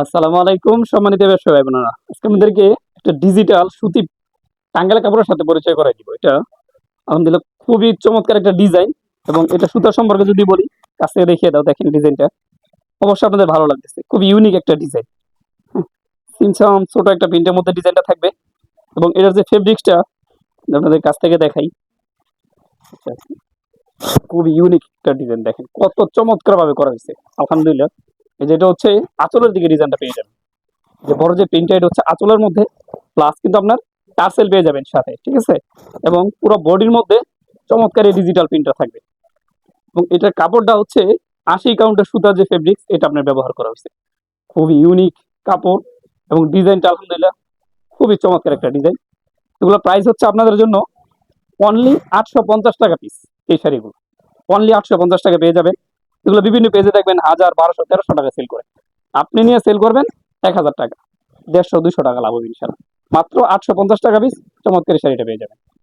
আসসালামু আলাইকুম সম্মানিত ব্যবসায়ী ভাই বোনেরা, আজকে আমাদেরকে একটা ডিজিটাল সুতি টাঙ্গাইল কাপড়ের সাথে পরিচয় করাই দিব। এটা আলহামদুলিল্লাহ খুবই চমৎকার একটা ডিজাইন। এবং এটা সুতা সম্পর্কে যদি বলি, কাছে দেখিয়ে দাও, দেখেন ডিজাইনটা অবশ্যই আপনাদের ভালো লাগতেছে। খুব ইউনিক একটা ডিজাইন। সিনসাম ছোট একটা প্রিন্টের মধ্যে ডিজাইনটা থাকবে। এবং এটার যে ফেব্রিক্সটা আপনাদের কাছ থেকে দেখাই, খুব ইউনিক একটা ডিজাইন। দেখেন কত চমৎকার ভাবে করা হয়েছে আলহামদুলিল্লাহ। এই যে এটা হচ্ছে আঁচলের দিকে ডিজাইনটা পেয়ে যাবেন, যে বড় যে প্রিন্টটা এটা হচ্ছে আঁচলের মধ্যে, প্লাস কিন্তু আপনার টার্সেল পেয়ে যাবেন সাথে, ঠিক আছে। এবং পুরো বডির মধ্যে চমৎকার এই ডিজিটাল প্রিন্টটা থাকবে। এবং এটার কাপড়টা হচ্ছে 80 কাউন্টের সুতার যে ফেব্রিক্স এটা আপনার ব্যবহার করা হয়েছে। খুবই ইউনিক কাপড় এবং ডিজাইনটা আলহামদুলিল্লাহ খুবই চমৎকার একটা ডিজাইন। এগুলো প্রাইস হচ্ছে আপনাদের জন্য অনলি 850 টাকা পিস। এই শাড়িগুলো অনলি 850 টাকা পেয়ে যাবেন। এগুলো বিভিন্ন পেজে দেখবেন 1000, 1200, 1300 টাকা সেল করে। আপনি নিয়ে সেল করবেন 1000 টাকা, 150, 200 টাকা লাভ হবে ইনশাল্লাহ। মাত্র 850 টাকা পিস চমৎকার এই শাড়িটা পেয়ে যাবেন।